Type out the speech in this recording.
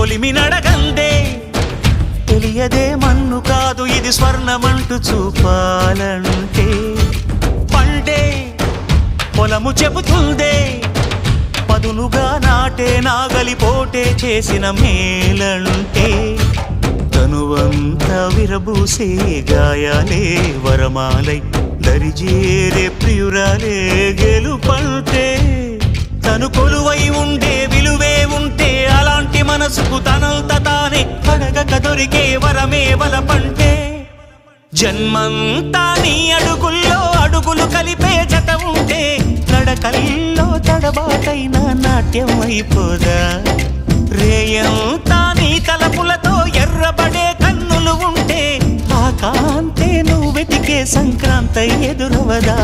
కొలిమి నడగందే తెలియదే మన్ను కాదు ఇది స్వర్ణమంటూ చూపాలంటే పండే పొలము చెబుతుందే పదునుగా నాటే నాగలిపోటే చేసిన మేలంటే తనువంతా విరబూసే గాయాలే వరమాలై దరిజేరే ప్రియురాలే గెలుపంటే తను కొలువై ఉండే విలువే ఉంటే అలాంటి మనసుకు తనంత తానే అడగక దొరికే వరమే వలపంటే జన్మంతా నీ అడుగుల్లో అడుగులు కలిపే జత ఉంటే నడకల్లో తడబాటైన నాట్యం అయిపోదా రేయంతా నీ తలపులతో ఎర్రబడే కన్నులు ఉంటే ఆ కాంతే నువ్వు వెతికే సంక్రాంతి ఎదురవదా